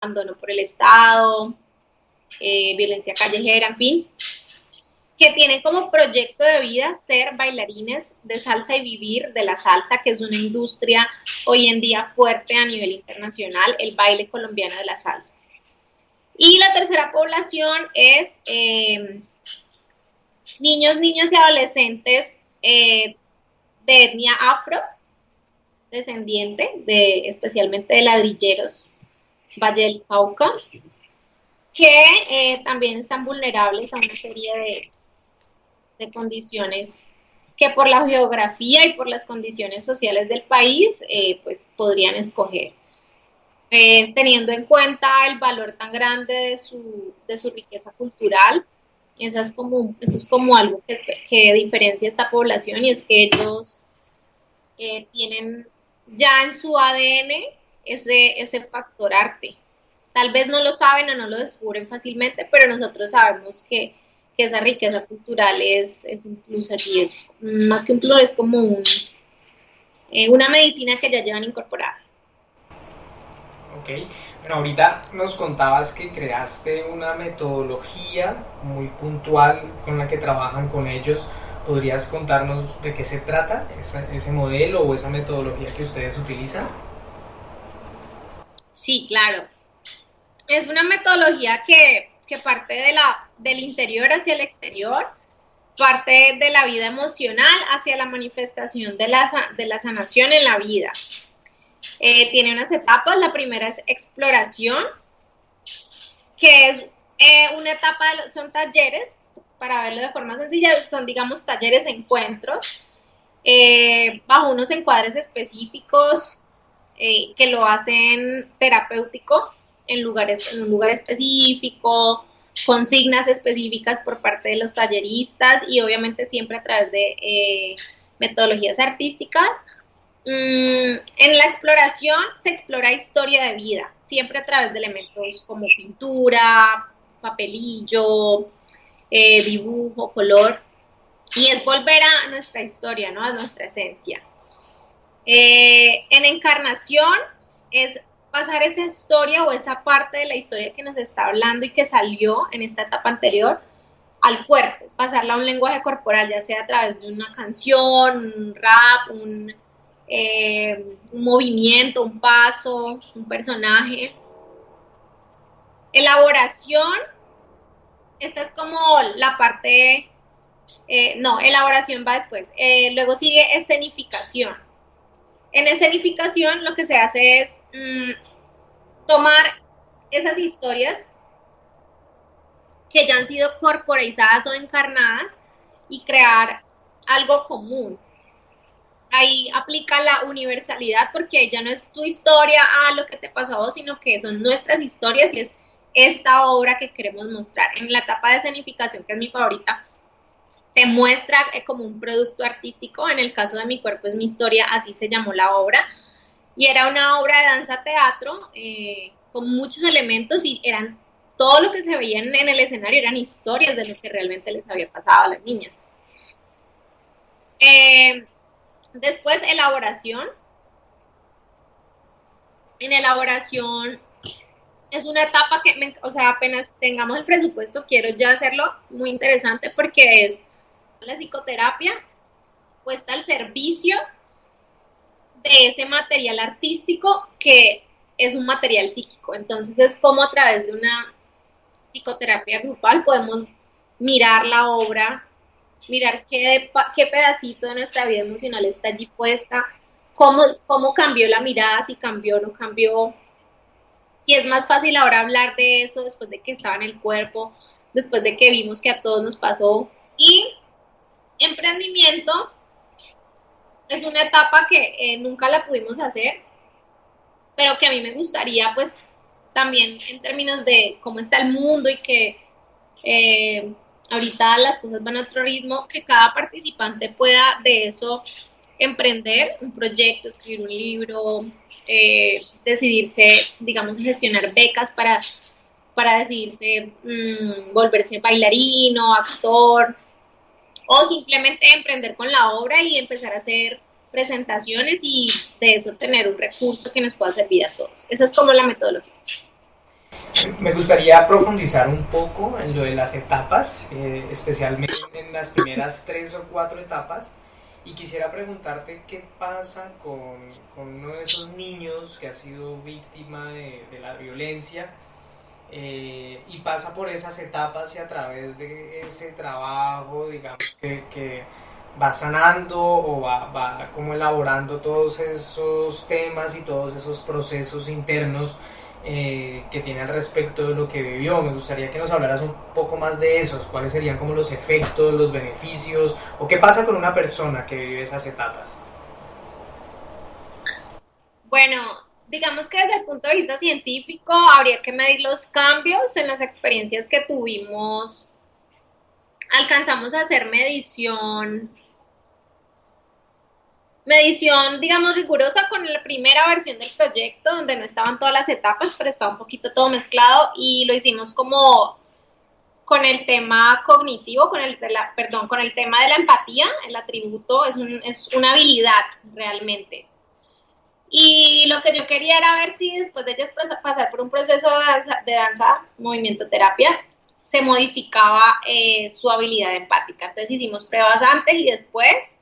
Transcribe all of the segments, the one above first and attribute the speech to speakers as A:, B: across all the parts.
A: abandono por el Estado, violencia callejera, en fin, que tienen como proyecto de vida ser bailarines de salsa y vivir de la salsa, que es una industria hoy en día fuerte a nivel internacional, el baile colombiano de la salsa. Y la tercera población es niños, niñas y adolescentes de etnia afro, descendiente de especialmente de ladrilleros, Valle del Cauca, que también están vulnerables a una serie de condiciones que por la geografía y por las condiciones sociales del país, pues podrían escoger. Teniendo en cuenta el valor tan grande de su riqueza cultural, eso es como algo que diferencia a esta población, y es que ellos tienen ya en su ADN ese factor arte. Tal vez no lo saben o no lo descubren fácilmente, pero nosotros sabemos que esa riqueza cultural es un plus allí, es más que un plus, es como una medicina que ya llevan incorporada.
B: Ok, bueno, ahorita nos contabas que creaste una metodología muy puntual con la que trabajan con ellos. ¿Podrías contarnos de qué se trata ese modelo o esa metodología que ustedes utilizan?
A: Sí, claro. Es una metodología que parte del interior hacia el exterior, parte de la vida emocional hacia la manifestación de la sanación en la vida. Tiene unas etapas. La primera es exploración, que es una etapa, son talleres, para verlo de forma sencilla, son, digamos, talleres, encuentros, bajo unos encuadres específicos que lo hacen terapéutico en un lugar específico, consignas específicas por parte de los talleristas y obviamente siempre a través de metodologías artísticas. En la exploración se explora historia de vida, siempre a través de elementos como pintura, papelillo, dibujo, color, y es volver a nuestra historia, ¿no? A nuestra esencia. En encarnación es pasar esa historia o esa parte de la historia que nos está hablando y que salió en esta etapa anterior al cuerpo, pasarla a un lenguaje corporal, ya sea a través de una canción, un rap, un movimiento, un paso, un personaje. Elaboración, esta es como la parte, no, elaboración va después. Luego sigue escenificación. En escenificación lo que se hace es tomar esas historias que ya han sido corporizadas o encarnadas y crear algo común. Ahí aplica la universalidad porque ya no es tu historia, lo que te pasó a vos, sino que son nuestras historias y es esta obra que queremos mostrar. En la etapa de escenificación, que es mi favorita, se muestra como un producto artístico. En el caso de Mi cuerpo es mi historia, así se llamó la obra, y era una obra de danza-teatro con muchos elementos y eran todo lo que se veía en el escenario eran historias de lo que realmente les había pasado a las niñas. Después, elaboración. En elaboración es una etapa que, o sea, apenas tengamos el presupuesto, quiero ya hacerlo muy interesante porque es la psicoterapia puesta al servicio de ese material artístico que es un material psíquico. Entonces es como a través de una psicoterapia grupal podemos mirar la obra, mirar qué pedacito de nuestra vida emocional está allí puesta, cómo cambió la mirada, si cambió o no cambió, si es más fácil ahora hablar de eso después de que estaba en el cuerpo, después de que vimos que a todos nos pasó. Y emprendimiento es una etapa que nunca la pudimos hacer, pero que a mí me gustaría pues también en términos de cómo está el mundo y que ahorita las cosas van a otro ritmo, que cada participante pueda de eso emprender un proyecto, escribir un libro, decidirse, digamos, gestionar becas para decidirse volverse bailarino, actor, o simplemente emprender con la obra y empezar a hacer presentaciones y de eso tener un recurso que nos pueda servir a todos. Esa es como la metodología.
B: Me gustaría profundizar un poco en lo de las etapas, especialmente en las primeras 3 o 4 etapas, y quisiera preguntarte qué pasa con uno de esos niños que ha sido víctima de la violencia y pasa por esas etapas y a través de ese trabajo, digamos, que va sanando o va como elaborando todos esos temas y todos esos procesos internos que tiene al respecto de lo que vivió. Me gustaría que nos hablaras un poco más de esos, cuáles serían como los efectos, los beneficios, o qué pasa con una persona que vive esas etapas.
A: Bueno, digamos que desde el punto de vista científico habría que medir los cambios en las experiencias que tuvimos. Alcanzamos a hacer medición, digamos, rigurosa con la primera versión del proyecto, donde no estaban todas las etapas, pero estaba un poquito todo mezclado y lo hicimos como con el tema cognitivo, con el tema de la empatía. El atributo es una habilidad realmente. Y lo que yo quería era ver si después de ellas pasar por un proceso de danza, movimiento terapia, se modificaba su habilidad empática. Entonces hicimos pruebas antes y después,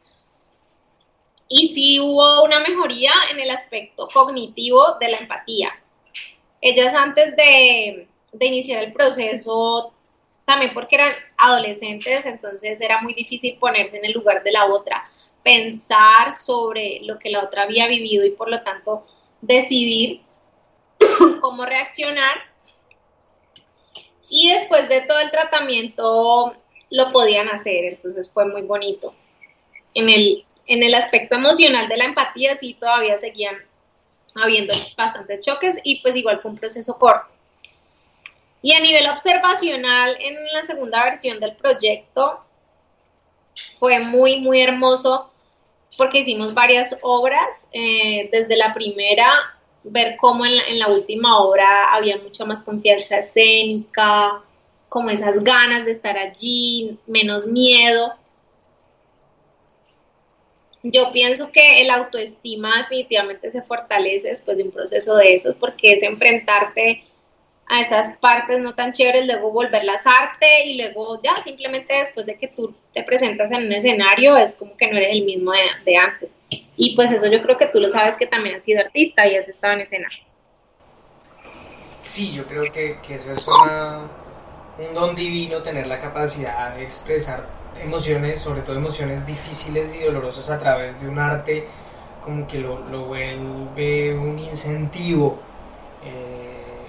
A: y sí hubo una mejoría en el aspecto cognitivo de la empatía. Ellas antes de iniciar el proceso, también porque eran adolescentes, entonces era muy difícil ponerse en el lugar de la otra, pensar sobre lo que la otra había vivido y por lo tanto decidir cómo reaccionar. Y después de todo el tratamiento lo podían hacer, entonces fue muy bonito. En el aspecto emocional de la empatía sí todavía seguían habiendo bastantes choques y pues igual fue un proceso corto. Y a nivel observacional, en la segunda versión del proyecto fue muy, muy hermoso porque hicimos varias obras. Desde la primera, ver cómo en la última obra había mucha más confianza escénica, como esas ganas de estar allí, menos miedo. Yo pienso que el autoestima definitivamente se fortalece después de un proceso de esos, porque es enfrentarte a esas partes no tan chéveres, luego volverlas arte y luego ya simplemente después de que tú te presentas en un escenario es como que no eres el mismo de antes. Y pues eso yo creo que tú lo sabes que también has sido artista y has estado en escena.
B: Sí, yo creo que eso es un don divino, tener la capacidad de expresar emociones, sobre todo emociones difíciles y dolorosas a través de un arte, como que lo vuelve un incentivo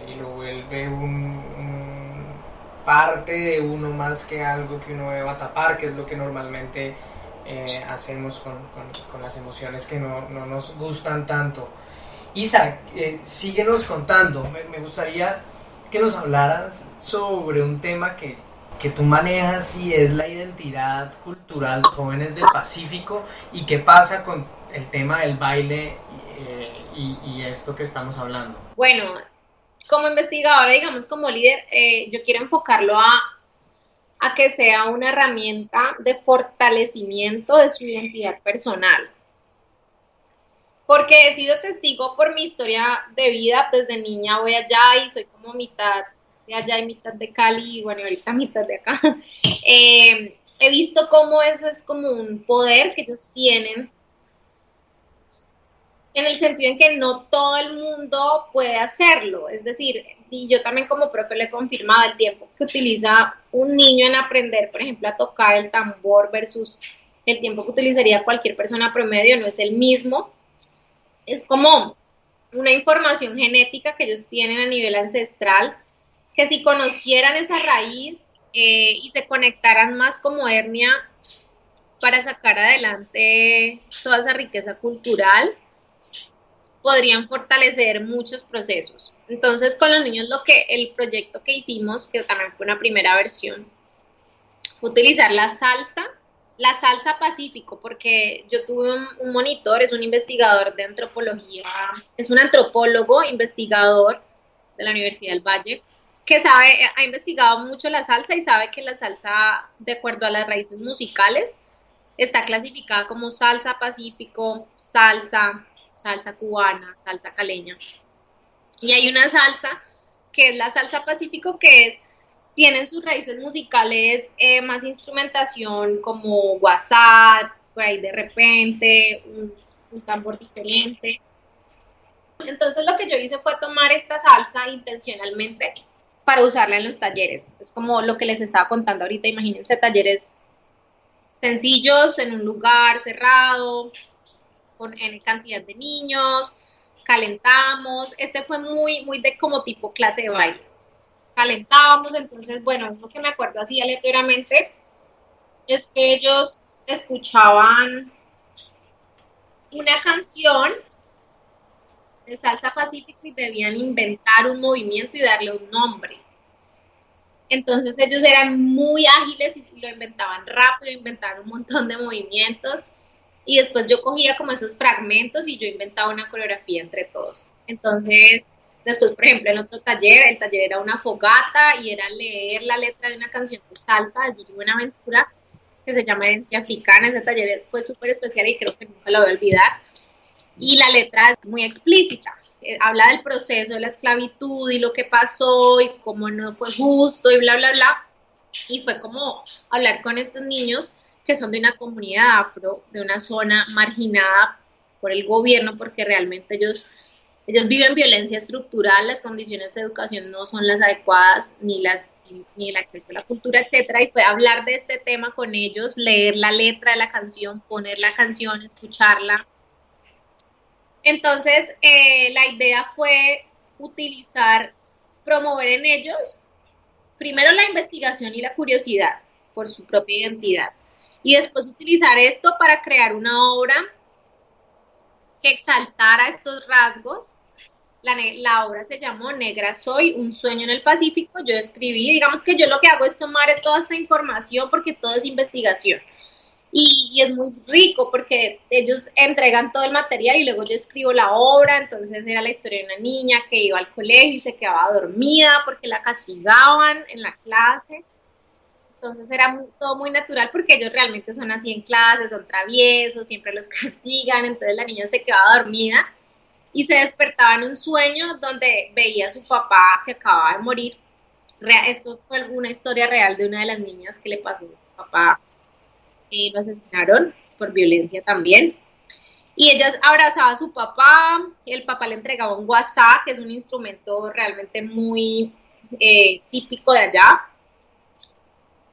B: y lo vuelve un parte de uno más que algo que uno deba tapar, que es lo que normalmente hacemos con las emociones que no nos gustan tanto. Isa, síguenos contando. Me gustaría que nos hablaras sobre un tema que tú manejas y es la identidad cultural de jóvenes del Pacífico y qué pasa con el tema del baile y esto que estamos hablando.
A: Bueno, como investigadora, digamos como líder, yo quiero enfocarlo a que sea una herramienta de fortalecimiento de su identidad personal. Porque he sido testigo por mi historia de vida, desde niña voy allá y soy como mitad de allá y mitad de Cali, y bueno, ahorita mitad de acá. He visto cómo eso es como un poder que ellos tienen, en el sentido en que no todo el mundo puede hacerlo, es decir, y yo también como profe le he confirmado el tiempo que utiliza un niño en aprender, por ejemplo, a tocar el tambor versus el tiempo que utilizaría cualquier persona promedio no es el mismo. Es como una información genética que ellos tienen a nivel ancestral, que si conocieran esa raíz y se conectaran más como etnia para sacar adelante toda esa riqueza cultural, podrían fortalecer muchos procesos. Entonces, con los niños, el proyecto que hicimos, que también fue una primera versión, fue utilizar la salsa Pacífico, porque yo tuve un monitor, es un investigador de antropología, es un antropólogo investigador de la Universidad del Valle, que ha investigado mucho la salsa y sabe que la salsa, de acuerdo a las raíces musicales, está clasificada como salsa Pacífico, salsa cubana, salsa caleña. Y hay una salsa que es la salsa pacífico, tienen sus raíces musicales, más instrumentación como WhatsApp, por ahí de repente, un tambor diferente. Entonces lo que yo hice fue tomar esta salsa intencionalmente para usarla en los talleres. Es como lo que les estaba contando ahorita, imagínense talleres sencillos en un lugar cerrado, con N cantidad de niños, calentamos. Este fue muy de como tipo clase de baile. Calentábamos, entonces, bueno, lo que me acuerdo así aleatoriamente es que ellos escuchaban una canción de salsa pacífico y debían inventar un movimiento y darle un nombre. Entonces ellos eran muy ágiles y lo inventaban rápido, inventaban un montón de movimientos y después yo cogía como esos fragmentos y yo inventaba una coreografía entre todos. Entonces, después, por ejemplo, en otro taller, el taller era una fogata y era leer la letra de una canción de salsa de Gigi Buenaventura que se llama Herencia Africana. Ese taller fue súper especial y creo que nunca lo voy a olvidar. Y la letra es muy explícita. Habla del proceso de la esclavitud y lo que pasó y cómo no fue justo y bla, bla, bla. Y fue como hablar con estos niños que son de una comunidad afro, de una zona marginada por el gobierno, porque realmente ellos viven violencia estructural, las condiciones de educación no son las adecuadas, ni el acceso a la cultura, etcétera, y fue hablar de este tema con ellos, leer la letra de la canción, poner la canción, escucharla. Entonces, la idea fue promover en ellos, primero la investigación y la curiosidad por su propia identidad, y después utilizar esto para crear una obra que exaltara estos rasgos. La obra se llamó Negra Soy, un sueño en el Pacífico. Yo escribí, digamos que yo lo que hago es tomar toda esta información porque todo es investigación. Y es muy rico porque ellos entregan todo el material y luego yo escribo la obra. Entonces era la historia de una niña que iba al colegio y se quedaba dormida porque la castigaban en la clase. Entonces era todo muy natural porque ellos realmente son así en clase, son traviesos, siempre los castigan. Entonces la niña se quedaba dormida y se despertaba en un sueño donde veía a su papá que acababa de morir. Esto fue una historia real de una de las niñas que le pasó a su papá, lo asesinaron por violencia también. Y ella abrazaba a su papá, el papá le entregaba un WhatsApp, que es un instrumento realmente muy típico de allá.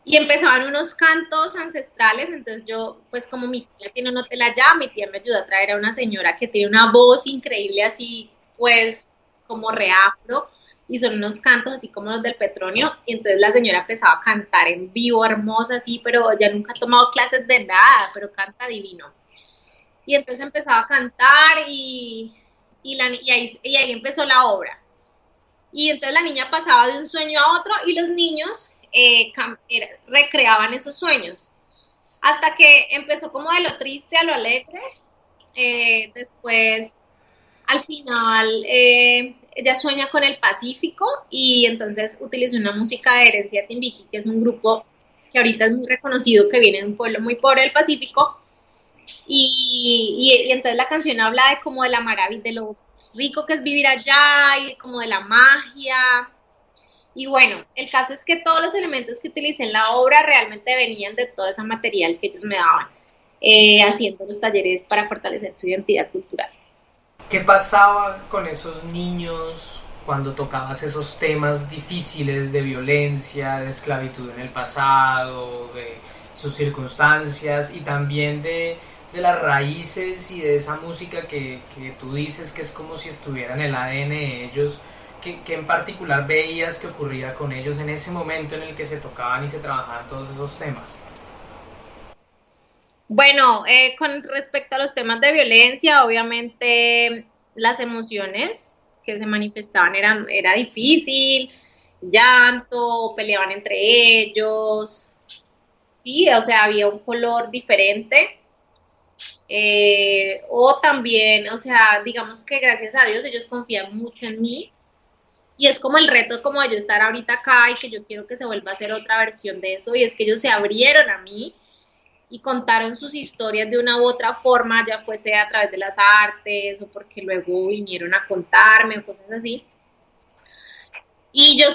A: Y empezaban unos cantos ancestrales, entonces yo, pues como mi tía tiene un hotel allá, mi tía me ayudó a traer a una señora que tiene una voz increíble así, pues como reafro, y son unos cantos así como los del Petronio, y entonces la señora empezaba a cantar en vivo, hermosa así, pero ella nunca ha tomado clases de nada, pero canta divino. Y entonces empezaba a cantar y ahí empezó la obra. Y entonces la niña pasaba de un sueño a otro y los niños recreaban esos sueños. Hasta que empezó como de lo triste a lo alegre. Después, al final, ella sueña con el Pacífico y entonces utilizó una música de Herencia Timbiquí, que es un grupo que ahorita es muy reconocido, que viene de un pueblo muy pobre del Pacífico. Y entonces la canción habla de como de la maravilla, de lo rico que es vivir allá y como de la magia. Y bueno, el caso es que todos los elementos que utilicé en la obra realmente venían de todo ese material que ellos me daban, haciendo los talleres para fortalecer su identidad cultural.
B: ¿Qué pasaba con esos niños cuando tocabas esos temas difíciles de violencia, de esclavitud en el pasado, de sus circunstancias y también de las raíces y de esa música que tú dices que es como si estuviera en el ADN de ellos? ¿Qué en particular veías que ocurría con ellos en ese momento en el que se tocaban y se trabajaban todos esos temas?
A: Bueno, con respecto a los temas de violencia, obviamente las emociones que se manifestaban era difícil, llanto, peleaban entre ellos, sí, o sea, había un color diferente. O también, o sea, digamos que gracias a Dios ellos confían mucho en mí y es como el reto como de yo estar ahorita acá y que yo quiero que se vuelva a hacer otra versión de eso y es que ellos se abrieron a mí y contaron sus historias de una u otra forma, ya fuese a través de las artes o porque luego vinieron a contarme o cosas así. Y yo